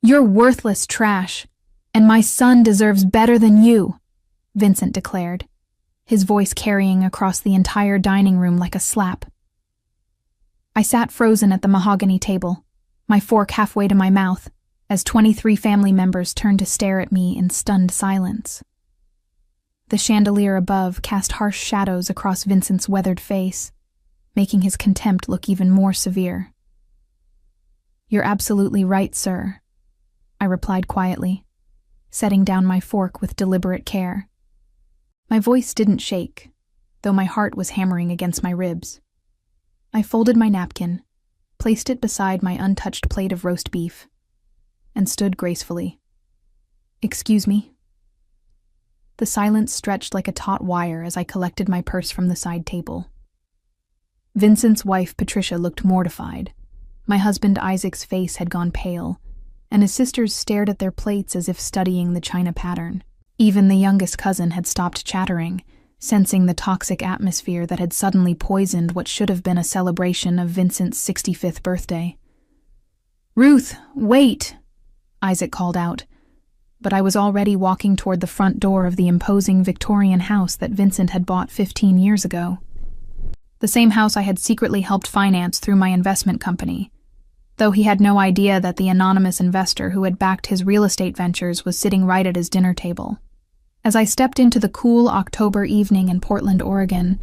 "You're worthless trash, and my son deserves better than you," Vincent declared, his voice carrying across the entire dining room like a slap. I sat frozen at the mahogany table, my fork halfway to my mouth, as 23 family members turned to stare at me in stunned silence. The chandelier above cast harsh shadows across Vincent's weathered face, making his contempt look even more severe. "You're absolutely right, sir," I replied quietly, setting down my fork with deliberate care. My voice didn't shake, though my heart was hammering against my ribs. I folded my napkin, placed it beside my untouched plate of roast beef, and stood gracefully. "Excuse me?" The silence stretched like a taut wire as I collected my purse from the side table. Vincent's wife, Patricia, looked mortified. My husband, Isaac's face had gone pale, and his sisters stared at their plates as if studying the china pattern. Even the youngest cousin had stopped chattering, sensing the toxic atmosphere that had suddenly poisoned what should have been a celebration of Vincent's 65th birthday. "Ruth, wait!" Isaac called out, but I was already walking toward the front door of the imposing Victorian house that Vincent had bought 15 years ago. The same house I had secretly helped finance through my investment company, though he had no idea that the anonymous investor who had backed his real estate ventures was sitting right at his dinner table. As I stepped into the cool October evening in Portland, Oregon,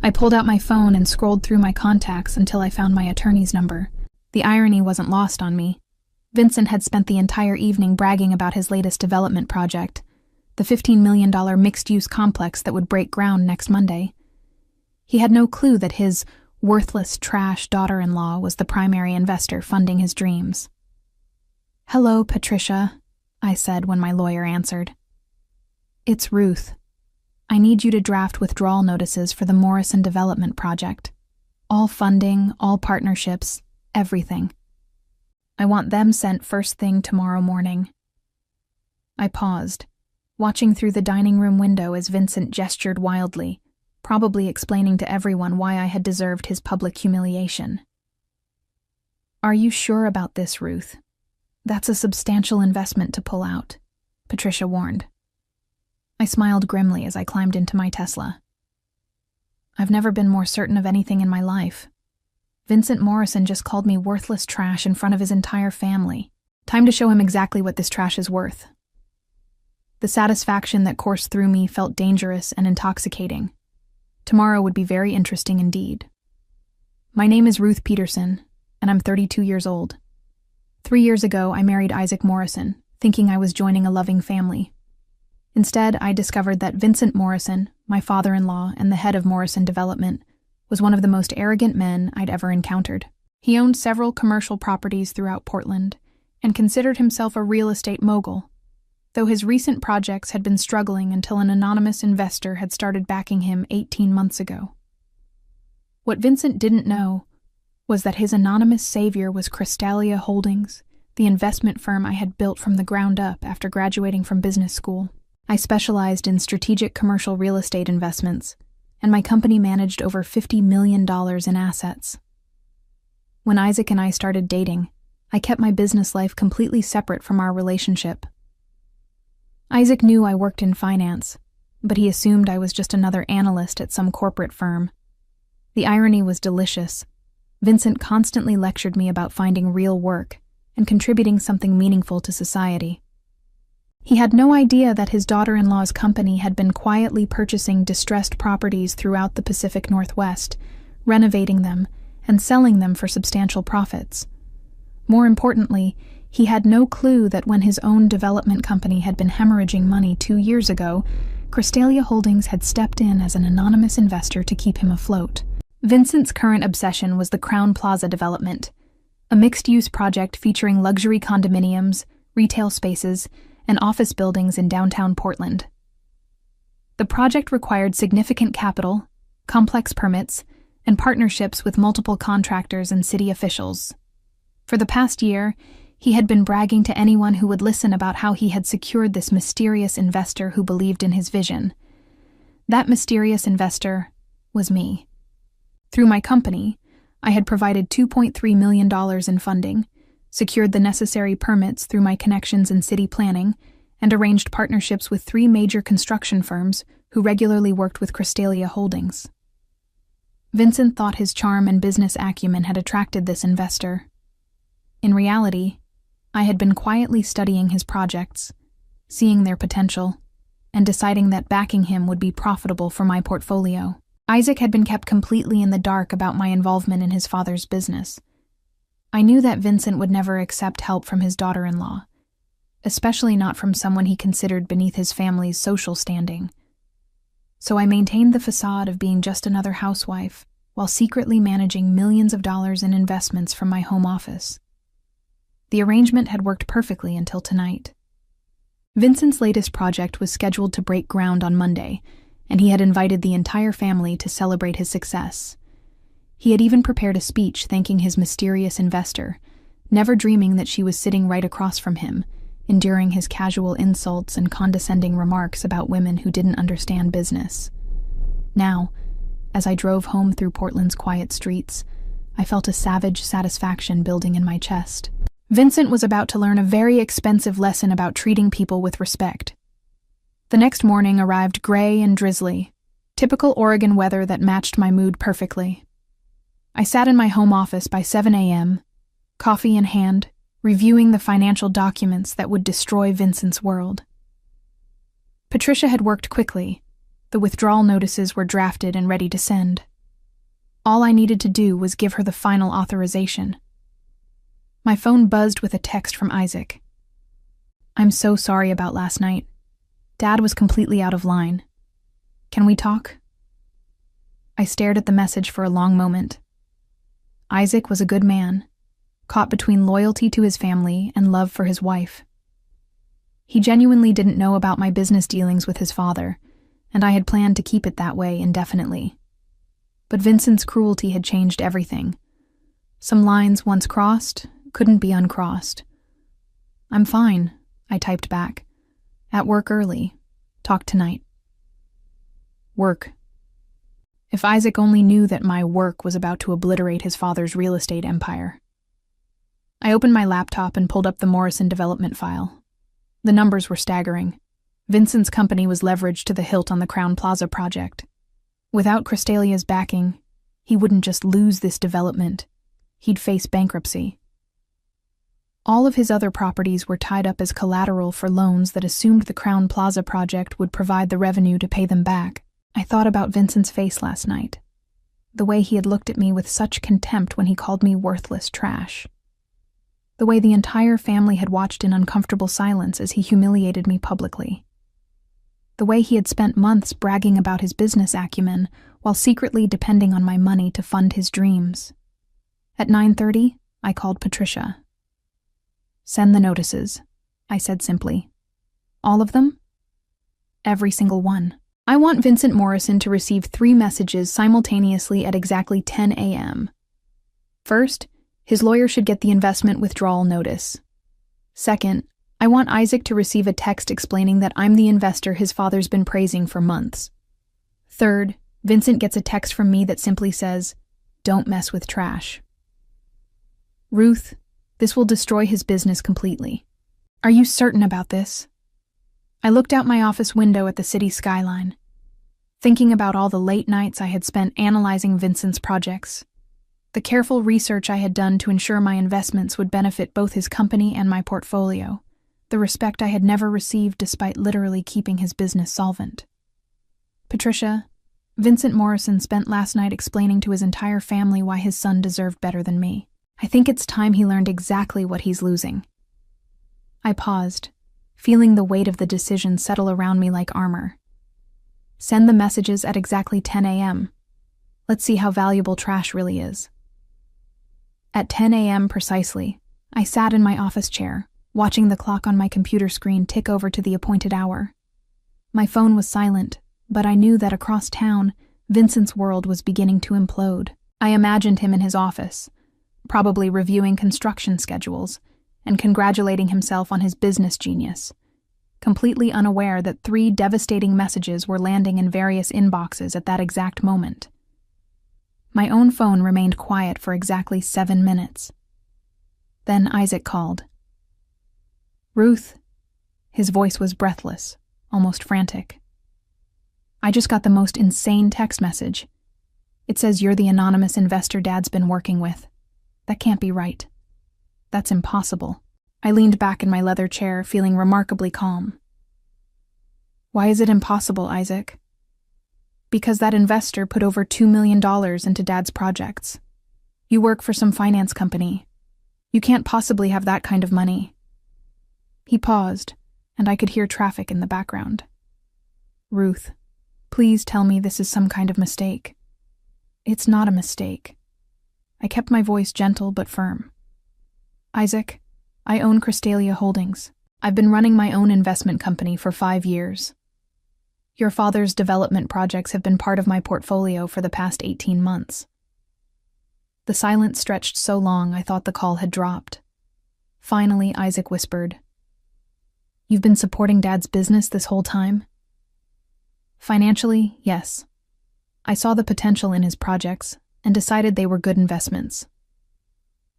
I pulled out my phone and scrolled through my contacts until I found my attorney's number. The irony wasn't lost on me. Vincent had spent the entire evening bragging about his latest development project, the $15 million mixed-use complex that would break ground next Monday. He had no clue that his worthless trash daughter-in-law was the primary investor funding his dreams. "Hello, Patricia," I said when my lawyer answered. "It's Ruth. I need you to draft withdrawal notices for the Morrison Development Project. All funding, all partnerships, everything. I want them sent first thing tomorrow morning." I paused, watching through the dining room window as Vincent gestured wildly, probably explaining to everyone why I had deserved his public humiliation. "Are you sure about this, Ruth? That's a substantial investment to pull out," Patricia warned. I smiled grimly as I climbed into my Tesla. I've never been more certain of anything in my life. Vincent Morrison just called me worthless trash in front of his entire family. Time to show him exactly what this trash is worth. The satisfaction that coursed through me felt dangerous and intoxicating. Tomorrow would be very interesting indeed. My name is Ruth Peterson, and I'm 32 years old. 3 years ago, I married Isaac Morrison, thinking I was joining a loving family. Instead, I discovered that Vincent Morrison, my father-in-law and the head of Morrison Development, was one of the most arrogant men I'd ever encountered. He owned several commercial properties throughout Portland and considered himself a real estate mogul, though his recent projects had been struggling until an anonymous investor had started backing him 18 months ago. What Vincent didn't know was that his anonymous savior was Crystalia Holdings, the investment firm I had built from the ground up after graduating from business school. I specialized in strategic commercial real estate investments, and my company managed over $50 million in assets. When Isaac and I started dating, I kept my business life completely separate from our relationship. Isaac knew I worked in finance, but he assumed I was just another analyst at some corporate firm. The irony was delicious. Vincent constantly lectured me about finding real work and contributing something meaningful to society. He had no idea that his daughter-in-law's company had been quietly purchasing distressed properties throughout the Pacific Northwest, renovating them, and selling them for substantial profits. More importantly, he had no clue that when his own development company had been hemorrhaging money 2 years ago, Crystalia Holdings had stepped in as an anonymous investor to keep him afloat. Vincent's current obsession was the Crowne Plaza development, a mixed-use project featuring luxury condominiums, retail spaces, and office buildings in downtown Portland. The project required significant capital, complex permits, and partnerships with multiple contractors and city officials. For the past year, he had been bragging to anyone who would listen about how he had secured this mysterious investor who believed in his vision. That mysterious investor was me. Through my company, I had provided $2.3 million in funding, secured the necessary permits through my connections in city planning, and arranged partnerships with 3 major construction firms who regularly worked with Crystalia Holdings. Vincent thought his charm and business acumen had attracted this investor. In reality, I had been quietly studying his projects, seeing their potential, and deciding that backing him would be profitable for my portfolio. Isaac had been kept completely in the dark about my involvement in his father's business. I knew that Vincent would never accept help from his daughter-in-law, especially not from someone he considered beneath his family's social standing. So I maintained the facade of being just another housewife, while secretly managing millions of dollars in investments from my home office. The arrangement had worked perfectly until tonight. Vincent's latest project was scheduled to break ground on Monday, and he had invited the entire family to celebrate his success. He had even prepared a speech thanking his mysterious investor, never dreaming that she was sitting right across from him, enduring his casual insults and condescending remarks about women who didn't understand business. Now, as I drove home through Portland's quiet streets, I felt a savage satisfaction building in my chest. Vincent was about to learn a very expensive lesson about treating people with respect. The next morning arrived gray and drizzly, typical Oregon weather that matched my mood perfectly. I sat in my home office by 7 a.m., coffee in hand, reviewing the financial documents that would destroy Vincent's world. Patricia had worked quickly. The withdrawal notices were drafted and ready to send. All I needed to do was give her the final authorization. My phone buzzed with a text from Isaac. "I'm so sorry about last night. Dad was completely out of line. Can we talk?" I stared at the message for a long moment. Isaac was a good man, caught between loyalty to his family and love for his wife. He genuinely didn't know about my business dealings with his father, and I had planned to keep it that way indefinitely. But Vincent's cruelty had changed everything. Some lines once crossed couldn't be uncrossed. "I'm fine," I typed back. "At work early. Talk tonight." Work. If Isaac only knew that my work was about to obliterate his father's real estate empire. I opened my laptop and pulled up the Morrison development file. The numbers were staggering. Vincent's company was leveraged to the hilt on the Crown Plaza project. Without Crystalia's backing, he wouldn't just lose this development. He'd face bankruptcy. All of his other properties were tied up as collateral for loans that assumed the Crown Plaza project would provide the revenue to pay them back. I thought about Vincent's face last night, the way he had looked at me with such contempt when he called me worthless trash. The way the entire family had watched in uncomfortable silence as he humiliated me publicly. The way he had spent months bragging about his business acumen while secretly depending on my money to fund his dreams. At 9:30, I called Patricia. "Send the notices," I said simply. "All of them?" "Every single one. I want Vincent Morrison to receive 3 messages simultaneously at exactly 10 a.m. First, his lawyer should get the investment withdrawal notice. Second, I want Isaac to receive a text explaining that I'm the investor his father's been praising for months. Third, Vincent gets a text from me that simply says, "Don't mess with trash." "Ruth, this will destroy his business completely. Are you certain about this?" I looked out my office window at the city skyline, thinking about all the late nights I had spent analyzing Vincent's projects, the careful research I had done to ensure my investments would benefit both his company and my portfolio, the respect I had never received despite literally keeping his business solvent. "Patricia, Vincent Morrison spent last night explaining to his entire family why his son deserved better than me. I think it's time he learned exactly what he's losing." I paused, feeling the weight of the decision settle around me like armor. Send the messages at exactly 10 a.m. Let's see how valuable trash really is. At 10 a.m. precisely, I sat in my office chair, watching the clock on my computer screen tick over to the appointed hour. My phone was silent, but I knew that across town, Vincent's world was beginning to implode. I imagined him in his office, probably reviewing construction schedules and congratulating himself on his business genius, completely unaware that 3 devastating messages were landing in various inboxes at that exact moment. My own phone remained quiet for exactly 7 minutes. Then Isaac called. "Ruth." His voice was breathless, almost frantic. "I just got the most insane text message. It says you're the anonymous investor Dad's been working with. That can't be right. That's impossible." I leaned back in my leather chair, feeling remarkably calm. "Why is it impossible, Isaac?" "Because that investor put over $2 million into Dad's projects. You work for some finance company. You can't possibly have that kind of money." He paused, and I could hear traffic in the background. "Ruth, please tell me this is some kind of mistake." "It's not a mistake." I kept my voice gentle but firm. "Isaac, I own Crystalia Holdings. I've been running my own investment company for 5 years. Your father's development projects have been part of my portfolio for the past 18 months. The silence stretched so long I thought the call had dropped. Finally, Isaac whispered, "You've been supporting Dad's business this whole time?" "Financially, yes. I saw the potential in his projects and decided they were good investments.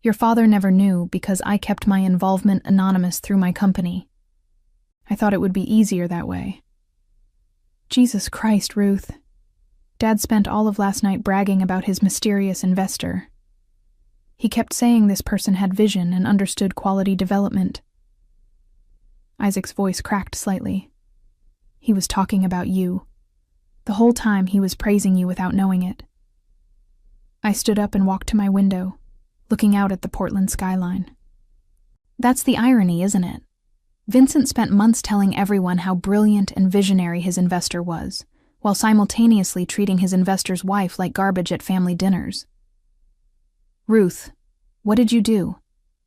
Your father never knew because I kept my involvement anonymous through my company. I thought it would be easier that way." Jesus Christ, Ruth. Dad spent all of last night bragging about his mysterious investor. He kept saying this person had vision and understood quality development. Isaac's voice cracked slightly. "He was talking about you. The whole time he was praising you without knowing it." I stood up and walked to my window, looking out at the Portland skyline. That's the irony, isn't it? Vincent spent months telling everyone how brilliant and visionary his investor was, while simultaneously treating his investor's wife like garbage at family dinners. "Ruth, what did you do?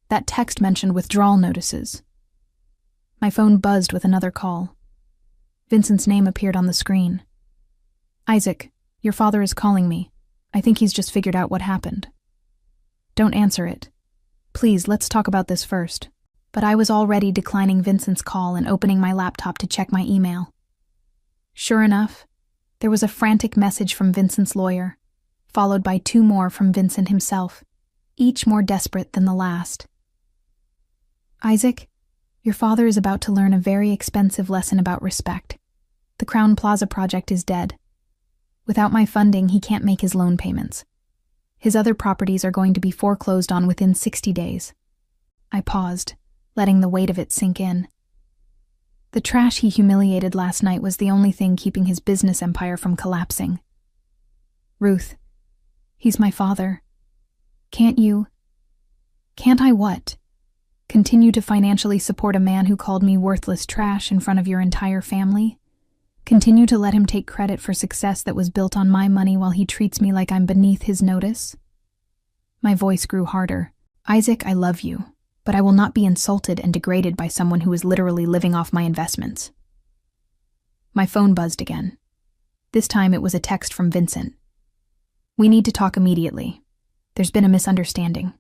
That text mentioned withdrawal notices." My phone buzzed with another call. Vincent's name appeared on the screen. "Isaac, your father is calling me. I think he's just figured out what happened." "Don't answer it. Please, let's talk about this first." But I was already declining Vincent's call and opening my laptop to check my email. Sure enough, there was a frantic message from Vincent's lawyer, followed by 2 more from Vincent himself, each more desperate than the last. "Isaac, your father is about to learn a very expensive lesson about respect. The Crown Plaza project is dead. Without my funding, he can't make his loan payments. His other properties are going to be foreclosed on within 60 days. I paused, letting the weight of it sink in. The trash he humiliated last night was the only thing keeping his business empire from collapsing. "Ruth, he's my father. Can't I what? Continue to financially support a man who called me worthless trash in front of your entire family? Continue to let him take credit for success that was built on my money while he treats me like I'm beneath his notice?" My voice grew harder. "Isaac, I love you, but I will not be insulted and degraded by someone who is literally living off my investments." My phone buzzed again. This time it was a text from Vincent. "We need to talk immediately. There's been a misunderstanding."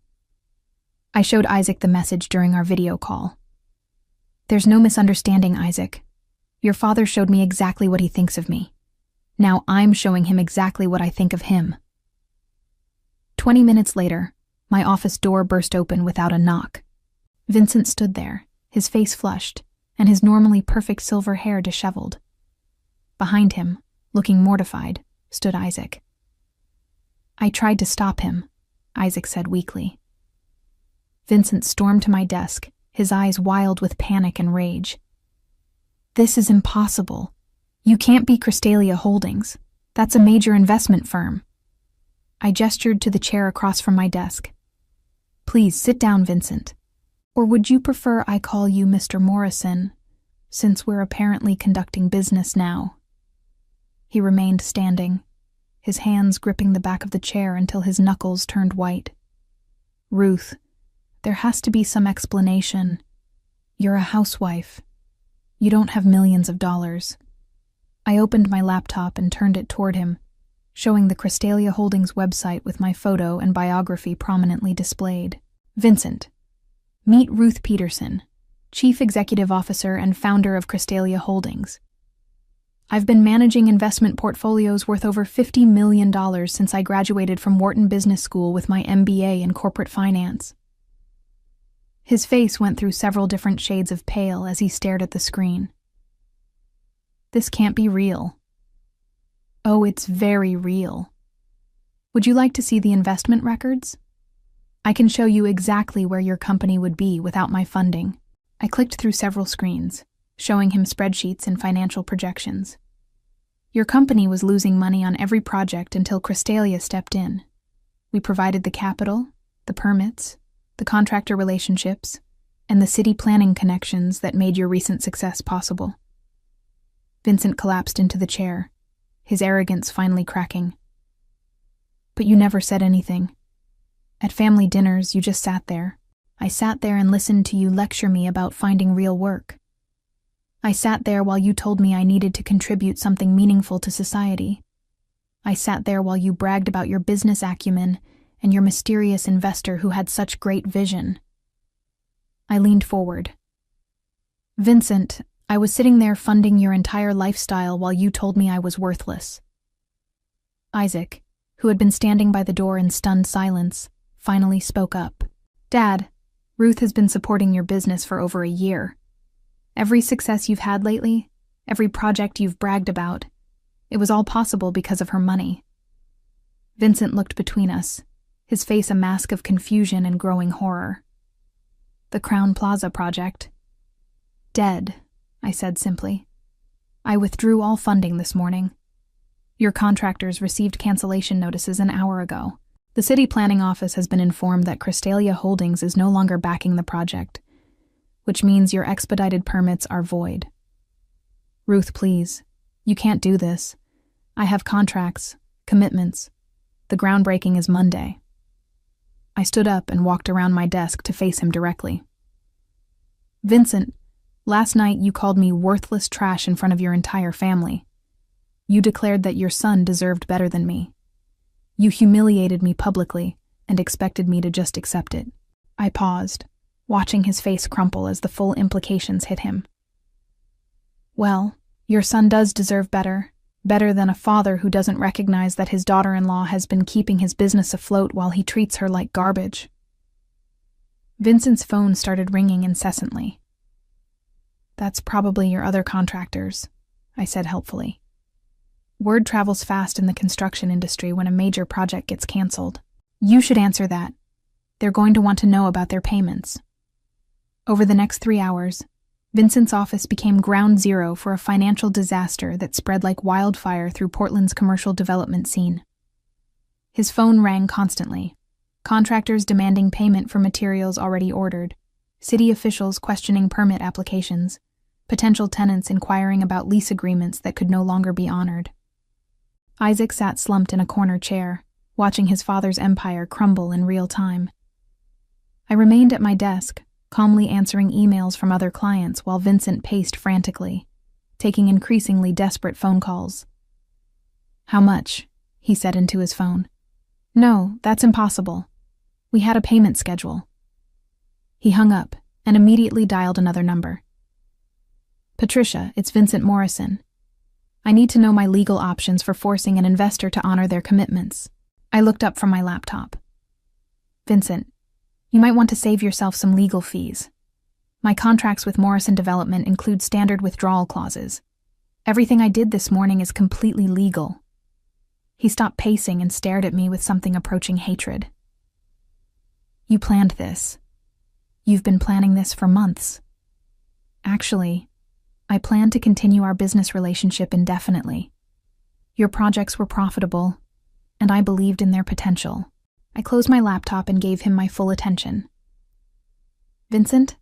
I showed Isaac the message during our video call. "There's no misunderstanding, Isaac. Your father showed me exactly what he thinks of me. Now I'm showing him exactly what I think of him." 20 minutes later, my office door burst open without a knock. Vincent stood there, his face flushed, and his normally perfect silver hair disheveled. Behind him, looking mortified, stood Isaac. "I tried to stop him," Isaac said weakly. Vincent stormed to my desk, his eyes wild with panic and rage. "This is impossible. You can't be Crystalia Holdings. That's a major investment firm." I gestured to the chair across from my desk. "Please sit down, Vincent. Or would you prefer I call you Mr. Morrison, since we're apparently conducting business now?" He remained standing, his hands gripping the back of the chair until his knuckles turned white. "Ruth, there has to be some explanation. You're a housewife. You don't have millions of dollars." I opened my laptop and turned it toward him, showing the Crystalia Holdings website with my photo and biography prominently displayed. "Vincent, meet Ruth Peterson, Chief Executive Officer and founder of Crystalia Holdings. I've been managing investment portfolios worth over $50 million since I graduated from Wharton Business School with my MBA in corporate finance." His face went through several different shades of pale as he stared at the screen. This can't be real. Oh, it's very real. Would you like to see the investment records? I can show you exactly where your company would be without my funding. I clicked through several screens, showing him spreadsheets and financial projections. Your company was losing money on every project until Crystalia stepped in. We provided the capital, the permits, the contractor relationships, and the city planning connections that made your recent success possible. Vincent collapsed into the chair, his arrogance finally cracking. But you never said anything. At family dinners, you just sat there. I sat there and listened to you lecture me about finding real work. I sat there while you told me I needed to contribute something meaningful to society. I sat there while you bragged about your business acumen and your mysterious investor who had such great vision. I leaned forward. Vincent, I was sitting there funding your entire lifestyle while you told me I was worthless. Isaac, who had been standing by the door in stunned silence, finally spoke up. Dad, Ruth has been supporting your business for over a year. Every success you've had lately, every project you've bragged about, it was all possible because of her money. Vincent looked between us, his face a mask of confusion and growing horror. The Crown Plaza project. Dead, I said simply. I withdrew all funding this morning. Your contractors received cancellation notices an hour ago. The city planning office has been informed that Crystalia Holdings is no longer backing the project, which means your expedited permits are void. Ruth, please. You can't do this. I have contracts, commitments. The groundbreaking is Monday. I stood up and walked around my desk to face him directly. Vincent, last night you called me worthless trash in front of your entire family. You declared that your son deserved better than me. You humiliated me publicly and expected me to just accept it. I paused, watching his face crumple as the full implications hit him. Well, your son does deserve better than a father who doesn't recognize that his daughter-in-law has been keeping his business afloat while he treats her like garbage. Vincent's phone started ringing incessantly. That's probably your other contractors, I said helpfully. Word travels fast in the construction industry when a major project gets canceled. You should answer that. They're going to want to know about their payments. Over the next 3 hours, Vincent's office became ground zero for a financial disaster that spread like wildfire through Portland's commercial development scene. His phone rang constantly, contractors demanding payment for materials already ordered, city officials questioning permit applications, potential tenants inquiring about lease agreements that could no longer be honored. Isaac sat slumped in a corner chair, watching his father's empire crumble in real time. I remained at my desk, calmly answering emails from other clients while Vincent paced frantically, taking increasingly desperate phone calls. How much? He said into his phone. No, that's impossible. We had a payment schedule. He hung up and immediately dialed another number. Patricia, it's Vincent Morrison. I need to know my legal options for forcing an investor to honor their commitments. I looked up from my laptop. Vincent, you might want to save yourself some legal fees. My contracts with Morrison Development include standard withdrawal clauses. Everything I did this morning is completely legal. He stopped pacing and stared at me with something approaching hatred. You planned this. You've been planning this for months. Actually, I plan to continue our business relationship indefinitely. Your projects were profitable, and I believed in their potential. I closed my laptop and gave him my full attention. Vincent,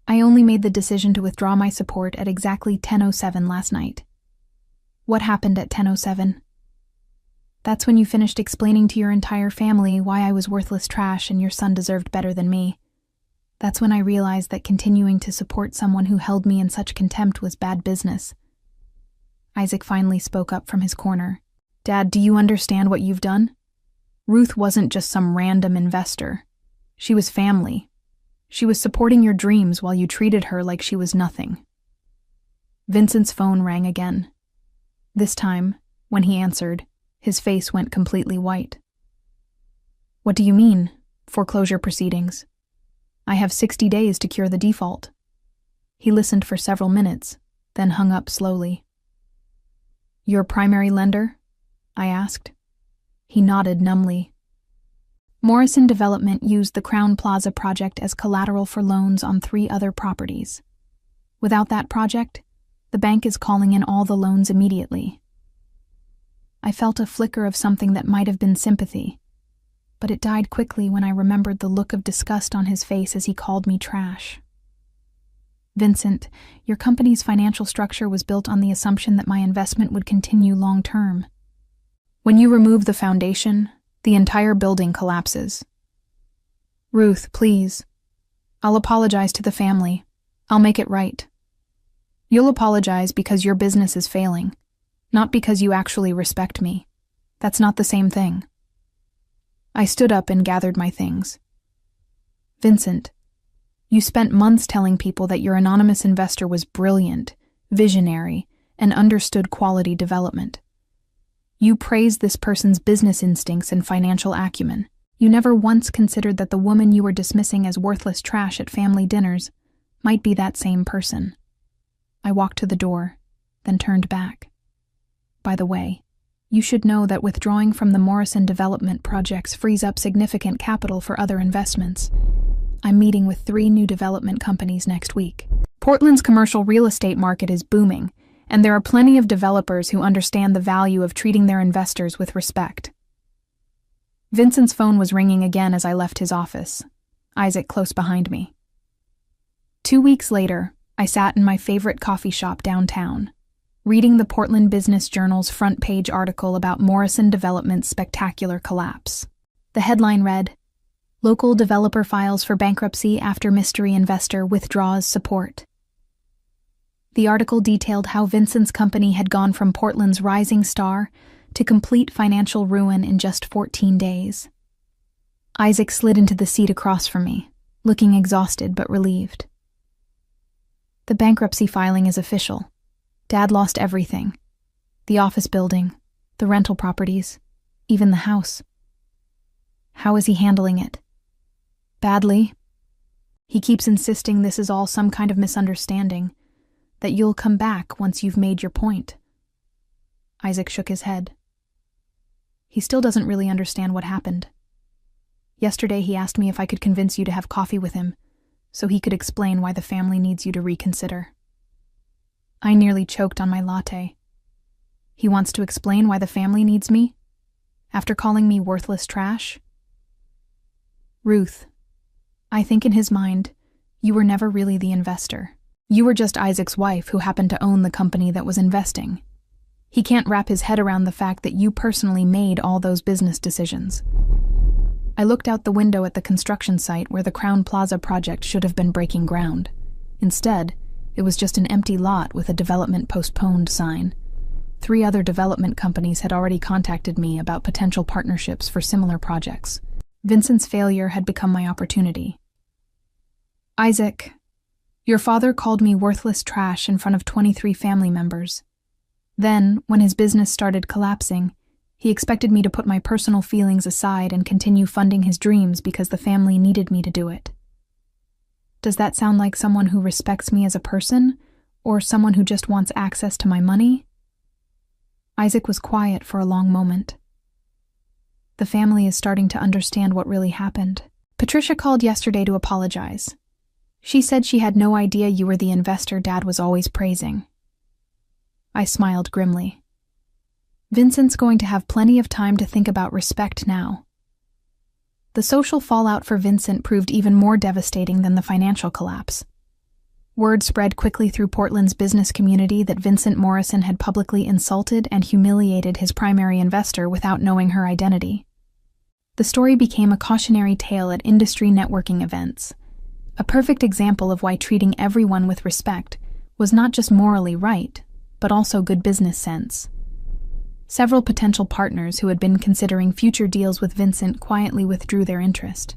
I only made the decision to withdraw my support at exactly 10:07 last night. What happened at 10:07? That's when you finished explaining to your entire family why I was worthless trash and your son deserved better than me. That's when I realized that continuing to support someone who held me in such contempt was bad business. Isaac finally spoke up from his corner. Dad, do you understand what you've done? Ruth wasn't just some random investor. She was family. She was supporting your dreams while you treated her like she was nothing. Vincent's phone rang again. This time, when he answered, his face went completely white. What do you mean, foreclosure proceedings? I have 60 days to cure the default. He listened for several minutes, then hung up slowly. Your primary lender? I asked. He nodded numbly. Morrison Development used the Crown Plaza project as collateral for loans on 3 other properties. Without that project, the bank is calling in all the loans immediately. I felt a flicker of something that might have been sympathy, but it died quickly when I remembered the look of disgust on his face as he called me trash. Vincent, your company's financial structure was built on the assumption that my investment would continue long-term. When you remove the foundation, the entire building collapses. Ruth, please. I'll apologize to the family. I'll make it right. You'll apologize because your business is failing, not because you actually respect me. That's not the same thing. I stood up and gathered my things. Vincent, you spent months telling people that your anonymous investor was brilliant, visionary, and understood quality development. You praised this person's business instincts and financial acumen. You never once considered that the woman you were dismissing as worthless trash at family dinners might be that same person. I walked to the door, then turned back. By the way, you should know that withdrawing from the Morrison Development projects frees up significant capital for other investments. I'm meeting with 3 new development companies next week. Portland's commercial real estate market is booming, and there are plenty of developers who understand the value of treating their investors with respect. Vincent's phone was ringing again as I left his office, Isaac close behind me. 2 weeks later, I sat in my favorite coffee shop downtown, reading the Portland Business Journal's front-page article about Morrison Development's spectacular collapse. The headline read, "Local developer files for bankruptcy after mystery investor withdraws support." The article detailed how Vincent's company had gone from Portland's rising star to complete financial ruin in just 14 days. Isaac slid into the seat across from me, looking exhausted but relieved. The bankruptcy filing is official. Dad lost everything. The office building, the rental properties, even the house. How is he handling it? Badly. He keeps insisting this is all some kind of misunderstanding, that you'll come back once you've made your point. Isaac shook his head. He still doesn't really understand what happened. Yesterday he asked me if I could convince you to have coffee with him, so he could explain why the family needs you to reconsider. I nearly choked on my latte. He wants to explain why the family needs me? After calling me worthless trash? Ruth, I think in his mind, you were never really the investor. You were just Isaac's wife who happened to own the company that was investing. He can't wrap his head around the fact that you personally made all those business decisions. I looked out the window at the construction site where the Crown Plaza project should have been breaking ground. Instead, it was just an empty lot with a development postponed sign. 3 other development companies had already contacted me about potential partnerships for similar projects. Vincent's failure had become my opportunity. Isaac, your father called me worthless trash in front of 23 family members. Then, when his business started collapsing, he expected me to put my personal feelings aside and continue funding his dreams because the family needed me to do it. Does that sound like someone who respects me as a person, or someone who just wants access to my money? Isaac was quiet for a long moment. The family is starting to understand what really happened. Patricia called yesterday to apologize. She said she had no idea you were the investor Dad was always praising. I smiled grimly. Vincent's going to have plenty of time to think about respect now. The social fallout for Vincent proved even more devastating than the financial collapse. Word spread quickly through Portland's business community that Vincent Morrison had publicly insulted and humiliated his primary investor without knowing her identity. The story became a cautionary tale at industry networking events, a perfect example of why treating everyone with respect was not just morally right, but also good business sense. Several potential partners who had been considering future deals with Vincent quietly withdrew their interest.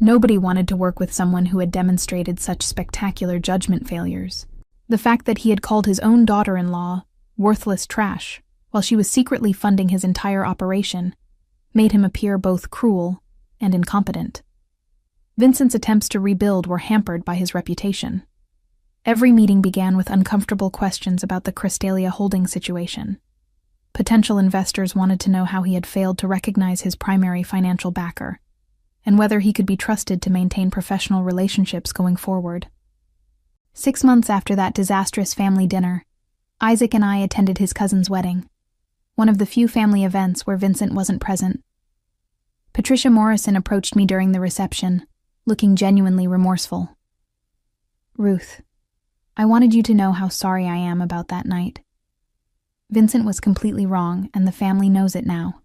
Nobody wanted to work with someone who had demonstrated such spectacular judgment failures. The fact that he had called his own daughter-in-law worthless trash while she was secretly funding his entire operation made him appear both cruel and incompetent. Vincent's attempts to rebuild were hampered by his reputation. Every meeting began with uncomfortable questions about the Crystalia holding situation. Potential investors wanted to know how he had failed to recognize his primary financial backer, and whether he could be trusted to maintain professional relationships going forward. 6 months after that disastrous family dinner, Isaac and I attended his cousin's wedding, one of the few family events where Vincent wasn't present. Patricia Morrison approached me during the reception, looking genuinely remorseful. "Ruth, I wanted you to know how sorry I am about that night. Vincent was completely wrong, and the family knows it now.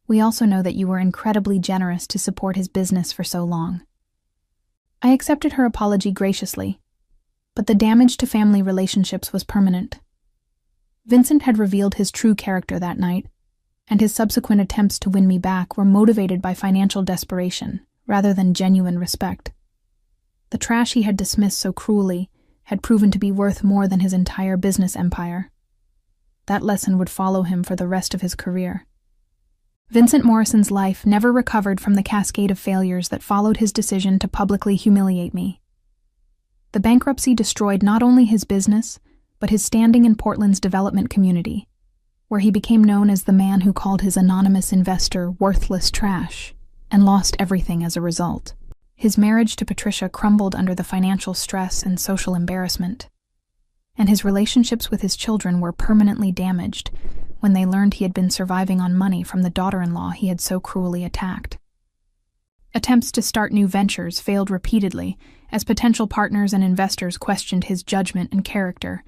We also know that you were incredibly generous to support his business for so long." I accepted her apology graciously, but the damage to family relationships was permanent. Vincent had revealed his true character that night, and his subsequent attempts to win me back were motivated by financial desperation rather than genuine respect. The trash he had dismissed so cruelly had proven to be worth more than his entire business empire. That lesson would follow him for the rest of his career. Vincent Morrison's life never recovered from the cascade of failures that followed his decision to publicly humiliate me. The bankruptcy destroyed not only his business, but his standing in Portland's development community, where he became known as the man who called his anonymous investor worthless trash, and lost everything as a result. His marriage to Patricia crumbled under the financial stress and social embarrassment, and his relationships with his children were permanently damaged when they learned he had been surviving on money from the daughter-in-law he had so cruelly attacked. Attempts to start new ventures failed repeatedly as potential partners and investors questioned his judgment and character,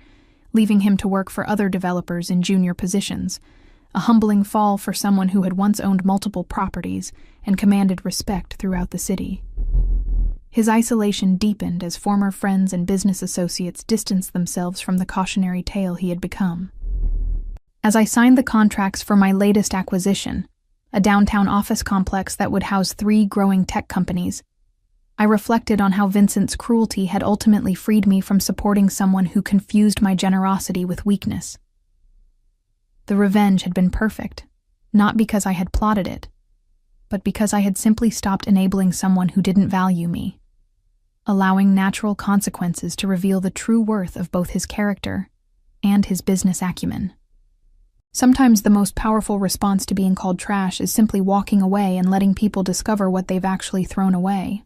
leaving him to work for other developers in junior positions, a humbling fall for someone who had once owned multiple properties and commanded respect throughout the city. His isolation deepened as former friends and business associates distanced themselves from the cautionary tale he had become. As I signed the contracts for my latest acquisition, a downtown office complex that would house 3 growing tech companies, I reflected on how Vincent's cruelty had ultimately freed me from supporting someone who confused my generosity with weakness. The revenge had been perfect, not because I had plotted it, but because I had simply stopped enabling someone who didn't value me, allowing natural consequences to reveal the true worth of both his character and his business acumen. Sometimes the most powerful response to being called trash is simply walking away and letting people discover what they've actually thrown away.